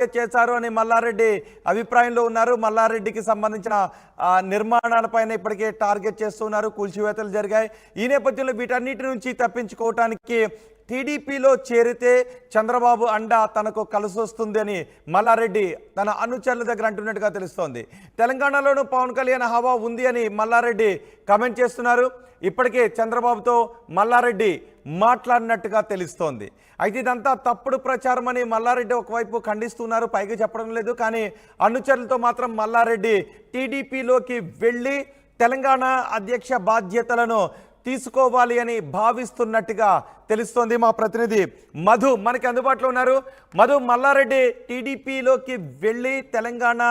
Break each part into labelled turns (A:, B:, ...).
A: చేశారు అని మల్లారెడ్డి అభిప్రాయంలో ఉన్నారు. మల్లారెడ్డికి సంబంధించిన నిర్మాణాలపైన ఇప్పటికే టార్గెట్ చేస్తున్నారు. కూల్చివేతలు జరిగాయి. ఈ నేపథ్యంలో వీటన్నిటి నుంచి తప్పించుకోవడానికి టీడీపీలో చేరితే చంద్రబాబు అండ తనకు కలిసి వస్తుంది అని మల్లారెడ్డి తన అనుచరుల దగ్గర అంటున్నట్టుగా తెలుస్తోంది. తెలంగాణలోనూ పవన్ కళ్యాణ్ హవా ఉంది అని మల్లారెడ్డి కామెంట్ చేస్తున్నారు. ఇప్పటికే చంద్రబాబుతో మల్లారెడ్డి మాట్లాడినట్టుగా తెలుస్తోంది. అయితే ఇదంతా తప్పుడు ప్రచారం అని మల్లారెడ్డి ఒకవైపు ఖండిస్తున్నారు, పైకి చెప్పడం లేదు. కానీ అనుచరులతో మాత్రం మల్లారెడ్డి టీడీపీలోకి వెళ్ళి తెలంగాణ అధ్యక్ష బాధ్యతలను తీసుకోవాలి అని భావిస్తున్నట్టుగా తెలుస్తోంది. మా ప్రతినిధి మధు మనకి అందుబాటులో ఉన్నారు. మధు, మల్లారెడ్డి టీడీపీలోకి వెళ్ళి తెలంగాణ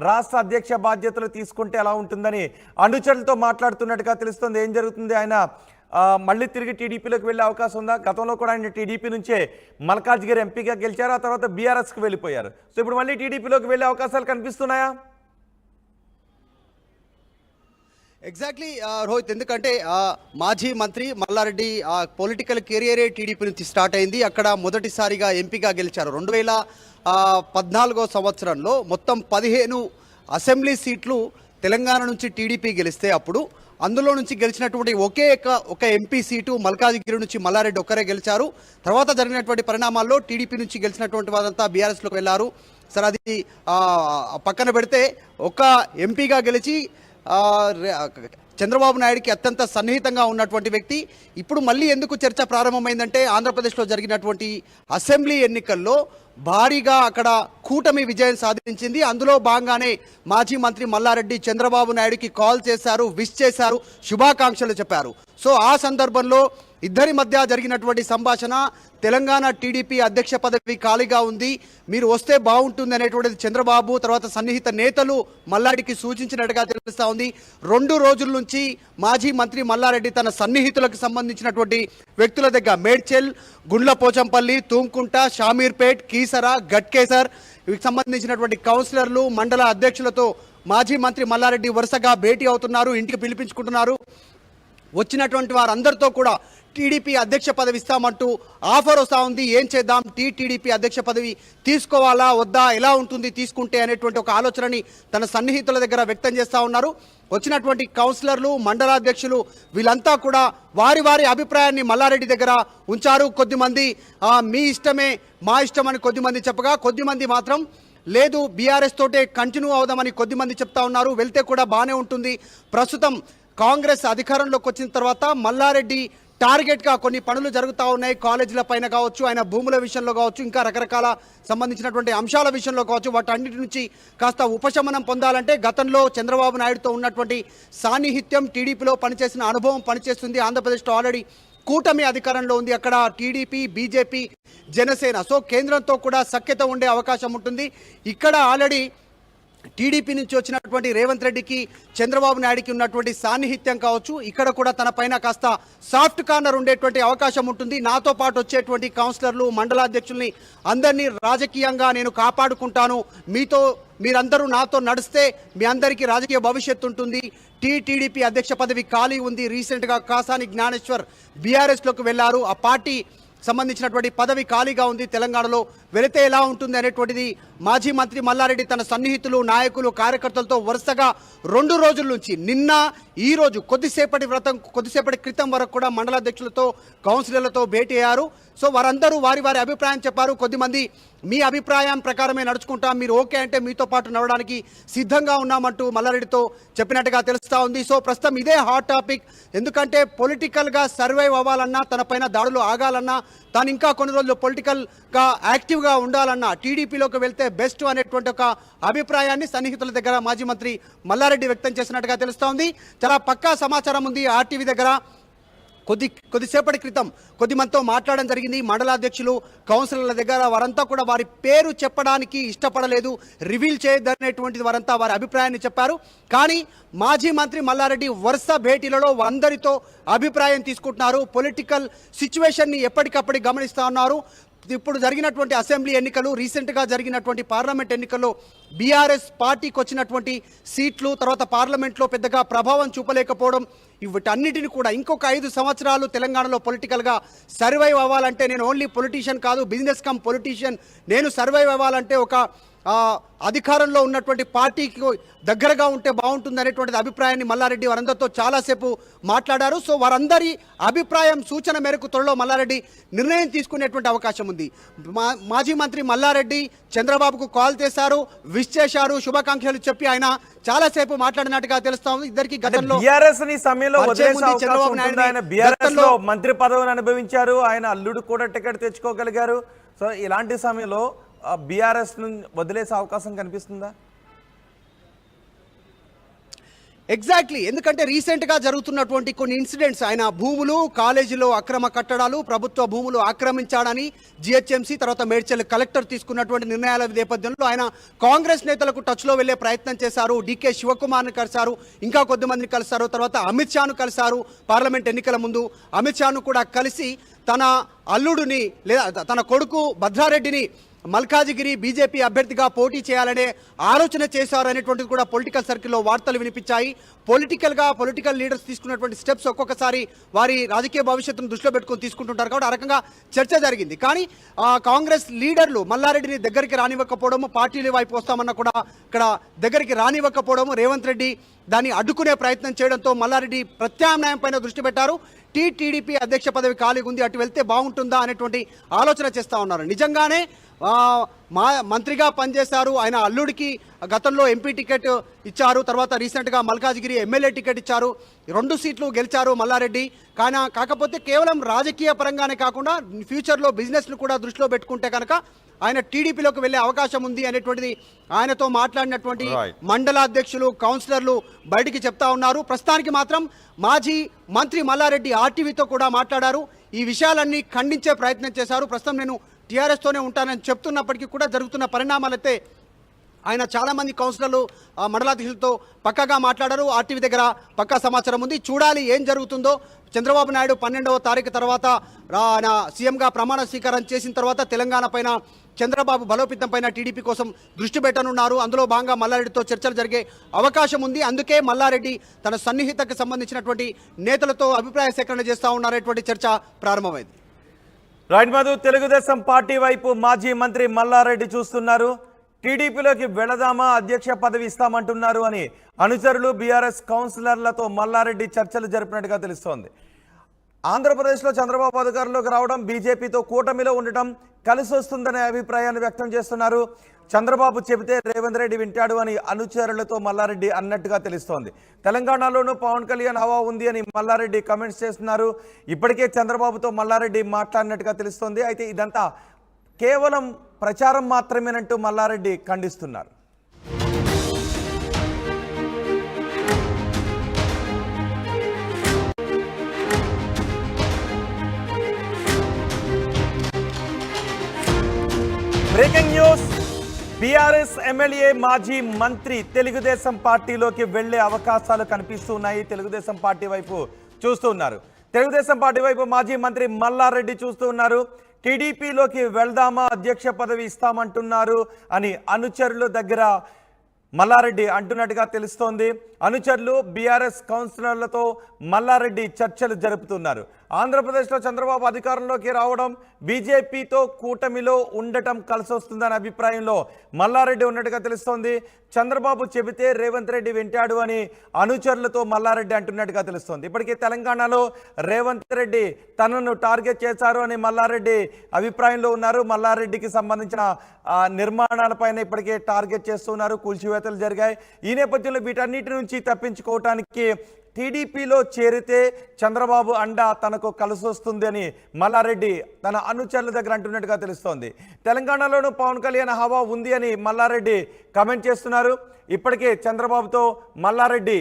A: రాష్ట్ర అధ్యక్ష బాధ్యతలు తీసుకుంటే ఎలా ఉంటుందని అనుచరులతో మాట్లాడుతున్నట్టుగా తెలుస్తోంది. ఏం జరుగుతుంది? ఆయన మళ్ళీ తిరిగి టీడీపీలోకి వెళ్ళే అవకాశం ఉందా? గతంలో కూడా ఆయన టీడీపీ నుంచే మల్కాజ్గిరి ఎంపీగా గెలిచారు, ఆ తర్వాత బీఆర్ఎస్కి వెళ్ళిపోయారు. సో ఇప్పుడు మళ్ళీ టీడీపీలోకి వెళ్ళే అవకాశాలు కనిపిస్తున్నాయా?
B: ఎగ్జాక్ట్లీ రోహిత్, ఎందుకంటే మాజీ మంత్రి మల్లారెడ్డి పొలిటికల్ కెరియరే టీడీపీ నుంచి స్టార్ట్ అయింది. అక్కడ మొదటిసారిగా ఎంపీగా గెలిచారు. 2014 సంవత్సరంలో మొత్తం 15 అసెంబ్లీ సీట్లు తెలంగాణ నుంచి టీడీపీ గెలిస్తే అప్పుడు అందులో నుంచి గెలిచినటువంటి ఒక ఎంపీ సీటు మల్కాజ్గిరి నుంచి మల్లారెడ్డి ఒక్కరే గెలిచారు. తర్వాత జరిగినటువంటి పరిణామాల్లో టీడీపీ నుంచి గెలిచినటువంటి వారంతా బీఆర్ఎస్లోకి వెళ్ళారు. సరే, అది పక్కన పెడితే ఒక ఎంపీగా గెలిచి చంద్రబాబు నాయుడికి అత్యంత సన్నిహితంగా ఉన్నటువంటి వ్యక్తి ఇప్పుడు మళ్ళీ ఎందుకు చర్చ ప్రారంభమైందంటే ఆంధ్రప్రదేశ్లో జరిగినటువంటి అసెంబ్లీ ఎన్నికల్లో భారీగా అక్కడ కూటమి విజయం సాధించింది. అందులో భాగంగానే మాజీ మంత్రి మల్లారెడ్డి చంద్రబాబు నాయుడికి కాల్ చేశారు, విష్ చేశారు, శుభాకాంక్షలు చెప్పారు. సో ఆ సందర్భంలో ఇద్దరి మధ్య జరిగినటువంటి సంభాషణ, తెలంగాణ టీడీపీ అధ్యక్ష పదవి ఖాళీగా ఉంది, మీరు వస్తే బాగుంటుంది అనేటువంటిది చంద్రబాబు తర్వాత సన్నిహిత నేతలు మల్లారెడ్డికి సూచించినట్టుగా తెలుస్తూ ఉంది. 2 రోజుల నుంచి మాజీ మంత్రి మల్లారెడ్డి తన సన్నిహితులకు సంబంధించినటువంటి వ్యక్తుల దగ్గర మేడ్చల్, గుండ్లపోచంపల్లి, తూంకుంట, షామీర్పేట్, కీసర, గట్కేసర్ వీటికి సంబంధించినటువంటి కౌన్సిలర్లు, మండల అధ్యక్షులతో మాజీ మంత్రి మల్లారెడ్డి వరుసగా భేటీ అవుతున్నారు, ఇంటికి పిలిపించుకుంటున్నారు. వచ్చినటువంటి వారందరితో కూడా టీడీపీ అధ్యక్ష పదవి ఇస్తామంటూ ఆఫర్ వస్తూ ఉంది. ఏం చేద్దాం, టీడీపీ అధ్యక్ష పదవి తీసుకోవాలా వద్దా, ఎలా ఉంటుంది తీసుకుంటే అనేటువంటి ఒక ఆలోచనని తన సన్నిహితుల దగ్గర వ్యక్తం చేస్తూ ఉన్నారు. వచ్చినటువంటి కౌన్సిలర్లు, మండలాధ్యక్షులు వీళ్ళంతా కూడా వారి వారి అభిప్రాయాన్ని మల్లారెడ్డి దగ్గర ఉంచారు. కొద్దిమంది మీ ఇష్టమే మా ఇష్టం అని కొద్దిమంది చెప్పగా, కొద్దిమంది మాత్రం లేదు బీఆర్ఎస్ తోటే కంటిన్యూ అవుదామని కొద్దిమంది చెప్తా ఉన్నారు. వెళ్తే కూడా బాగానే ఉంటుంది. ప్రస్తుతం కాంగ్రెస్ అధికారంలోకి వచ్చిన తర్వాత మల్లారెడ్డి టార్గెట్గా కొన్ని పనులు జరుగుతూ ఉన్నాయి. కాలేజీల పైన కావచ్చు, ఆయన భూముల విషయంలో కావచ్చు, ఇంకా రకరకాల సంబంధించినటువంటి అంశాల విషయంలో కావచ్చు, వాటన్నిటి నుంచి కాస్త ఉపశమనం పొందాలంటే గతంలో చంద్రబాబు నాయుడుతో ఉన్నటువంటి సాన్నిహిత్యం, టీడీపీలో పనిచేసిన అనుభవం పనిచేస్తుంది. ఆంధ్రప్రదేశ్లో ఆల్రెడీ కూటమి అధికారంలో ఉంది. అక్కడ టీడీపీ, బీజేపీ, జనసేన, సో కేంద్రంతో కూడా సఖ్యత ఉండే అవకాశం ఉంటుంది. ఇక్కడ ఆల్రెడీ టీడీపీ నుంచి వచ్చినటువంటి రేవంత్ రెడ్డికి చంద్రబాబు నాయుడికి ఉన్నటువంటి సాన్నిహిత్యం కావచ్చు, ఇక్కడ కూడా తన పైన కాస్త సాఫ్ట్ కార్నర్ ఉండేటువంటి అవకాశం ఉంటుంది. నాతో పాటు వచ్చేటువంటి కౌన్సిలర్లు, మండలాధ్యక్షుల్ని అందరినీ రాజకీయంగా నేను కాపాడుకుంటాను, మీరందరూ నాతో నడిస్తే మీ అందరికీ రాజకీయ భవిష్యత్తు ఉంటుంది. టీడీపీ అధ్యక్ష పదవి ఖాళీ ఉంది. రీసెంట్గా కాసాని జ్ఞానేశ్వర్ బీఆర్ఎస్లోకి వెళ్లారు. ఆ పార్టీ సంబంధించినటువంటి పదవి ఖాళీగా ఉంది. తెలంగాణలో వెళితే ఎలా ఉంటుంది అనేటువంటిది మాజీ మంత్రి మల్లారెడ్డి తన సన్నిహితులు, నాయకులు, కార్యకర్తలతో వరుసగా 2 రోజుల నుంచి నిన్న ఈ రోజు కొద్దిసేపటి క్రితం వరకు కూడా మండలాధ్యక్షులతో, కౌన్సిలర్లతో భేటీ అయ్యారు. సో వారందరూ వారి వారి అభిప్రాయం చెప్పారు. కొద్దిమంది మీ అభిప్రాయం ప్రకారమే నడుచుకుంటాం, మీరు ఓకే అంటే మీతో పాటు నడవడానికి సిద్ధంగా ఉన్నామంటూ మల్లారెడ్డితో చెప్పినట్టుగా తెలుస్తూ ఉంది. సో ప్రస్తుతం ఇదే హాట్ టాపిక్. ఎందుకంటే పొలిటికల్గా సర్వైవ్ అవ్వాలన్నా, తన పైన దాడులు ఆగాలన్నా, తాను ఇంకా కొన్ని రోజులు పొలిటికల్గా యాక్టివ్గా ఉండాలన్నా టీడీపీలోకి వెళ్తే బెస్ట్ అనేటువంటి ఒక అభిప్రాయాన్ని సన్నిహితుల దగ్గర మాజీ మంత్రి మల్లారెడ్డి వ్యక్తం చేసినట్టుగా తెలుస్తూ ఉంది. చాలా పక్కా సమాచారం ఉంది. ఆర్టీవీ దగ్గర కొద్దిసేపటి క్రితం కొద్దిమందితో మాట్లాడడం జరిగింది. మండలాధ్యక్షులు, కౌన్సిలర్ల దగ్గర వారంతా కూడా వారి పేరు చెప్పడానికి ఇష్టపడలేదు, రివీల్ చేయొద్దనేటువంటిది వారంతా వారి అభిప్రాయాన్ని చెప్పారు. కానీ మాజీ మంత్రి మల్లారెడ్డి వరుస భేటీలలో అందరితో అభిప్రాయం తీసుకుంటున్నారు. పొలిటికల్ సిచ్యువేషన్ని ఎప్పటికప్పుడు గమనిస్తూ ఉన్నారు. ఇప్పుడు జరిగినటువంటి అసెంబ్లీ ఎన్నికలు, రీసెంట్గా జరిగినటువంటి పార్లమెంట్ ఎన్నికల్లో బీఆర్ఎస్ పార్టీకి వచ్చినటువంటి సీట్లు, తర్వాత పార్లమెంట్లో పెద్దగా ప్రభావం చూపలేకపోవడం, వీటన్నిటిని కూడా ఇంకొక 5 సంవత్సరాలు తెలంగాణలో పొలిటికల్గా సర్వైవ్ అవ్వాలంటే, నేను ఓన్లీ పొలిటీషియన్ కాదు, బిజినెస్ కమ్ పొలిటీషియన్, నేను సర్వైవ్ అవ్వాలంటే ఒక అధికారంలో ఉన్నటువంటి పార్టీకి దగ్గరగా ఉంటే బాగుంటుంది అనేటువంటిది అభిప్రాయాన్ని మల్లారెడ్డి వారందరితో చాలాసేపు మాట్లాడారు. సో వారందరి అభిప్రాయం సూచన మేరకు త్వరలో మల్లారెడ్డి నిర్ణయం తీసుకునేటువంటి అవకాశం ఉంది. మాజీ మంత్రి మల్లారెడ్డి చంద్రబాబుకు కాల్ చేశారు, విష్ చేశారు, శుభాకాంక్షలు చెప్పి ఆయన చాలాసేపు మాట్లాడినట్టుగా తెలుస్తా ఉంది. ఇద్దరికి గతంలో
A: చంద్రబాబు నాయుడు మంత్రి పదవిని అనుభవించారు, ఆయన అల్లుడు కూడా టికెట్ తెచ్చుకోగలిగారు. సో ఇలాంటి సమయంలో బీఆర్ఎస్ వదిలేసే అవకాశం కనిపిస్తుందా?
B: ఎగ్జాక్ట్లీ, ఎందుకంటే రీసెంట్గా జరుగుతున్నటువంటి కొన్ని ఇన్సిడెంట్స్, ఆయన భూములు, కాలేజీలో అక్రమ కట్టడాలు, ప్రభుత్వ భూములు ఆక్రమించాడని జిహెచ్ఎంసీ తర్వాత మేడ్చల్ కలెక్టర్ తీసుకున్నటువంటి నిర్ణయాల నేపథ్యంలో ఆయన కాంగ్రెస్ నేతలకు టచ్లో వెళ్లే ప్రయత్నం చేశారు. డీకే శివకుమార్ని కలిశారు, ఇంకా కొద్దిమందిని కలిశారు, తర్వాత అమిత్ షాను కలిశారు. పార్లమెంట్ ఎన్నికల ముందు అమిత్ షాను కూడా కలిసి తన అల్లుడిని లేదా తన కొడుకు భద్రారెడ్డిని మల్కాజిగిరి బీజేపీ అభ్యర్థిగా పోటీ చేయాలనే ఆలోచన చేశారు అనేటువంటిది కూడా పొలిటికల్ సర్కిల్లో వార్తలు వినిపించాయి. పొలిటికల్ లీడర్స్ తీసుకున్నటువంటి స్టెప్స్ ఒక్కొక్కసారి వారి రాజకీయ భవిష్యత్తును దృష్టిలో పెట్టుకొని తీసుకుంటుంటారు కాబట్టి ఆ రకంగా చర్చ జరిగింది. కానీ కాంగ్రెస్ లీడర్లు మల్లారెడ్డిని దగ్గరికి రానివ్వకపోవడము, పార్టీల వైపు వస్తామన్నా కూడా ఇక్కడ దగ్గరికి రానివ్వకపోవడము, రేవంత్ రెడ్డి దాన్ని అడ్డుకునే ప్రయత్నం చేయడంతో మల్లారెడ్డి ప్రత్యామ్నాయం పైన దృష్టి పెట్టారు. టీడీపీ అధ్యక్ష పదవి ఖాళీగా ఉంది, అటు వెళ్తే బాగుంటుందా అనేటువంటి ఆలోచన చేస్తూ ఉన్నారు. నిజంగానే మంత్రిగా పనిచేశారు, ఆయన అల్లుడికి గతంలో ఎంపీ టికెట్ ఇచ్చారు, తర్వాత రీసెంట్గా మల్కాజ్గిరి ఎమ్మెల్యే టికెట్ ఇచ్చారు, 2 సీట్లు గెలిచారు మల్లారెడ్డి. కాకపోతే కేవలం రాజకీయ పరంగానే కాకుండా ఫ్యూచర్లో బిజినెస్ను కూడా దృష్టిలో పెట్టుకుంటే కనుక ఆయన టీడీపీలోకి వెళ్లే అవకాశం ఉంది అనేటువంటిది ఆయనతో మాట్లాడినటువంటి మండలాధ్యక్షులు, కౌన్సిలర్లు బయటికి చెప్తా ఉన్నారు. ప్రస్తుతానికి మాత్రం మాజీ మంత్రి మల్లారెడ్డి ఆర్టీవీతో కూడా మాట్లాడారు, ఈ విషయాలన్నీ ఖండించే ప్రయత్నం చేశారు. ప్రస్తుతం నేను టీఆర్ఎస్తోనే ఉంటానని చెప్తున్నప్పటికీ కూడా జరుగుతున్న పరిణామాలైతే ఆయన చాలామంది కౌన్సిలర్లు, మండలాధ్యక్షులతో పక్కాగా మాట్లాడారు. ఆర్టీవీ దగ్గర పక్కా సమాచారం ఉంది, చూడాలి ఏం జరుగుతుందో. చంద్రబాబు నాయుడు 12వ తారీఖు తర్వాత ఆయన సీఎంగా ప్రమాణ స్వీకారం చేసిన తర్వాత తెలంగాణ పైన చంద్రబాబు బలోపేతం పైన టీడీపీ కోసం దృష్టి పెట్టనున్నారు. అందులో భాగంగా మల్లారెడ్డితో చర్చలు జరిగే అవకాశం ఉంది. అందుకే మల్లారెడ్డి తన సన్నిహితకు సంబంధించినటువంటి నేతలతో అభిప్రాయ సేకరణ చేస్తూ ఉన్నారనేటువంటి చర్చ ప్రారంభమైంది.
A: రైట్ మధు, తెలుగుదేశం పార్టీ వైపు మాజీ మంత్రి మల్లారెడ్డి చూస్తున్నారు. టీడీపీలోకి వెళదామా, అధ్యక్ష పదవి ఇస్తామంటున్నారు అని అనుచరులు, బీఆర్ఎస్ కౌన్సిలర్లతో మల్లారెడ్డి చర్చలు జరిపినట్టుగా తెలుస్తోంది. ఆంధ్రప్రదేశ్లో చంద్రబాబు అధికారంలోకి రావడం, బీజేపీతో కూటమిలో ఉండటం కలిసి వస్తుందనే అభిప్రాయాన్ని వ్యక్తం చేస్తున్నారు. చంద్రబాబు చెబితే రేవంత్ రెడ్డి వింటాడు అని అనుచరులతో మల్లారెడ్డి అన్నట్టుగా తెలుస్తోంది. తెలంగాణలోనూ పవన్ కళ్యాణ్ హవా ఉంది అని మల్లారెడ్డి కమెంట్స్ చేస్తున్నారు. ఇప్పటికే చంద్రబాబుతో మల్లారెడ్డి మాట్లాడినట్టుగా తెలుస్తోంది. అయితే ఇదంతా కేవలం ప్రచారం మాత్రమేనంటూ మల్లారెడ్డి ఖండిస్తున్నారు. బ్రేకింగ్ న్యూస్, బీఆర్ఎస్ ఎమ్మెల్యే మాజీ మంత్రి తెలుగుదేశం పార్టీలోకి వెళ్లే అవకాశాలు కనిపిస్తున్నాయి. తెలుగుదేశం పార్టీ వైపు చూస్తూ ఉన్నారు. తెలుగుదేశం పార్టీ వైపు మాజీ మంత్రి మల్లారెడ్డి చూస్తూ ఉన్నారు. టీడీపీలోకి వెళ్దామా, అధ్యక్ష పదవి ఇస్తామంటున్నారు అని అనుచరుల దగ్గర మల్లారెడ్డి అంటున్నట్టుగా తెలుస్తోంది. అనుచరులు, బీఆర్ఎస్ కౌన్సిలర్లతో మల్లారెడ్డి చర్చలు జరుపుతున్నారు. ఆంధ్రప్రదేశ్లో చంద్రబాబు అధికారంలోకి రావడం, బీజేపీతో కూటమిలో ఉండటం కలిసి వస్తుందనే అభిప్రాయంలో మల్లారెడ్డి ఉన్నట్టుగా తెలుస్తోంది. చంద్రబాబు చెబితే రేవంత్ రెడ్డి వింటాడు అని అనుచరులతో మల్లారెడ్డి అంటున్నట్టుగా తెలుస్తోంది. ఇప్పటికే తెలంగాణలో రేవంత్ రెడ్డి తనను టార్గెట్ చేశారు అని మల్లారెడ్డి అభిప్రాయంలో ఉన్నారు. మల్లారెడ్డికి సంబంధించిన నిర్మాణాలపైన ఇప్పటికే టార్గెట్ చేస్తున్నారు, కూల్చివేతలు జరిగాయి. ఈ నేపథ్యంలో వీటన్నిటి నుంచి తప్పించుకోవటానికి టీడీపీలో చేరితే చంద్రబాబు అండ తనకు కలిసి వస్తుంది అని మల్లారెడ్డి తన అనుచరుల దగ్గర అంటున్నట్టుగా తెలుస్తోంది. తెలంగాణలోనూ పవన్ కళ్యాణ్ హవా ఉంది అని మల్లారెడ్డి కామెంట్ చేస్తున్నారు. ఇప్పటికే చంద్రబాబుతో మల్లారెడ్డి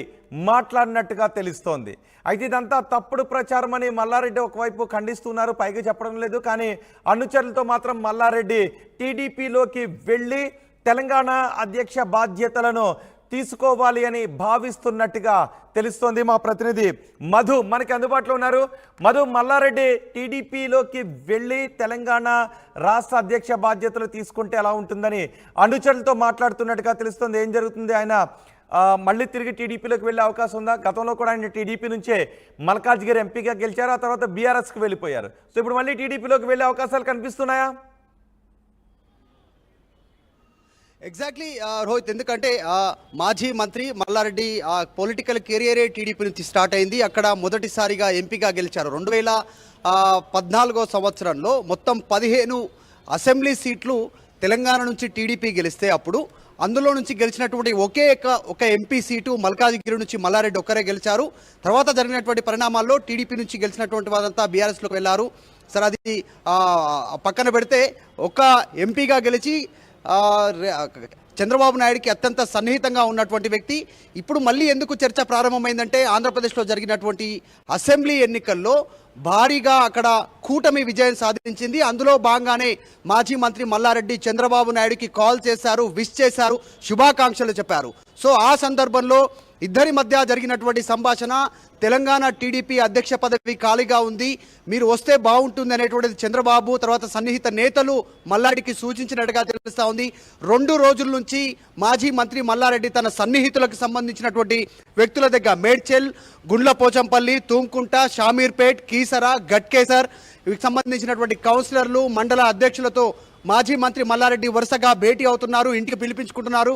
A: మాట్లాడినట్టుగా తెలుస్తోంది. అయితే ఇదంతా తప్పుడు ప్రచారం అని మల్లారెడ్డి ఒకవైపు ఖండిస్తున్నారు, పైకి చెప్పడం లేదు. కానీ అనుచరులతో మాత్రం మల్లారెడ్డి టీడీపీలోకి వెళ్ళి తెలంగాణ అధ్యక్ష బాధ్యతలను తీసుకోవాలి అని భావిస్తున్నట్టుగా తెలుస్తోంది. మా ప్రతినిధి మధు మనకి అందుబాటులో ఉన్నారు. మధు, మల్లారెడ్డి టీడీపీలోకి వెళ్ళి తెలంగాణ రాష్ట్ర అధ్యక్ష బాధ్యతలు తీసుకుంటే ఎలా ఉంటుందని అనుచరులతో మాట్లాడుతున్నట్టుగా తెలుస్తోంది. ఏం జరుగుతుంది? ఆయన మళ్ళీ తిరిగి టీడీపీలోకి వెళ్ళే అవకాశం ఉందా? గతంలో కూడా ఆయన టీడీపీ నుంచే మల్కాజ్గిరి ఎంపీగా గెలిచారు, ఆ తర్వాత బీఆర్ఎస్కి వెళ్ళిపోయారు. సో ఇప్పుడు మళ్ళీ టీడీపీలోకి వెళ్ళే అవకాశాలు కనిపిస్తున్నాయా?
B: ఎగ్జాక్ట్లీ రోహిత్, ఎందుకంటే మాజీ మంత్రి మల్లారెడ్డి పొలిటికల్ కెరియరే టీడీపీ నుంచి స్టార్ట్ అయింది. అక్కడ మొదటిసారిగా ఎంపీగా గెలిచారు. 2014 సంవత్సరంలో మొత్తం 15 అసెంబ్లీ సీట్లు తెలంగాణ నుంచి టీడీపీ గెలిస్తే అప్పుడు అందులో నుంచి గెలిచినటువంటి ఒక ఎంపీ సీటు మల్కాజ్గిరి నుంచి మల్లారెడ్డి ఒక్కరే గెలిచారు. తర్వాత జరిగినటువంటి పరిణామాల్లో టీడీపీ నుంచి గెలిచినటువంటి వారంతా బీఆర్ఎస్లోకి వెళ్ళారు. సరే, అది పక్కన పెడితే ఒక ఎంపీగా గెలిచి చంద్రబాబు నాయుడికి అత్యంత సన్నిహితంగా ఉన్నటువంటి వ్యక్తి ఇప్పుడు మళ్ళీ ఎందుకు చర్చ ప్రారంభమైందంటే ఆంధ్రప్రదేశ్లో జరిగినటువంటి అసెంబ్లీ ఎన్నికల్లో భారీగా అక్కడ కూటమి విజయం సాధించింది. అందులో భాగంగానే మాజీ మంత్రి మల్లారెడ్డి చంద్రబాబు నాయుడికి కాల్ చేశారు, విష్ చేశారు, శుభాకాంక్షలు చెప్పారు. సో ఆ సందర్భంలో ఇద్దరి మధ్య జరిగినటువంటి సంభాషణ, తెలంగాణ టీడీపీ అధ్యక్ష పదవి ఖాళీగా ఉంది, మీరు వస్తే బాగుంటుంది అనేటువంటిది చంద్రబాబు తర్వాత సన్నిహిత నేతలు మల్లారెడ్డికి సూచించినట్టుగా తెలుస్తా ఉంది. 2 రోజుల నుంచి మాజీ మంత్రి మల్లారెడ్డి తన సన్నిహితులకు సంబంధించినటువంటి వ్యక్తుల దగ్గర మేడ్చల్, గుండ్లపోచంపల్లి, తూంకుంట, షామీర్పేట్, కీసర, గట్కేసర్ వీటికి సంబంధించినటువంటి కౌన్సిలర్లు, మండల అధ్యక్షులతో మాజీ మంత్రి మల్లారెడ్డి వరుసగా భేటీ అవుతున్నారు, ఇంటికి పిలిపించుకుంటున్నారు.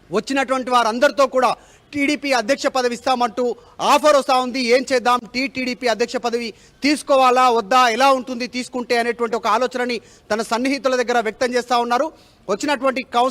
B: వచ్చినటువంటి వారందరితో కూడా టీడీపీ అధ్యక్ష పదవి ఇస్తామంటూ ఆఫర్ వస్తూ ఉంది. ఏం చేద్దాం, టీడీపీ అధ్యక్ష పదవి తీసుకోవాలా వద్దా, ఎలా ఉంటుంది తీసుకుంటే అనేటువంటి ఒక ఆలోచనని తన సన్నిహితుల దగ్గర వ్యక్తం చేస్తూ ఉన్నారు. వచ్చినటువంటి కౌన్సిలర్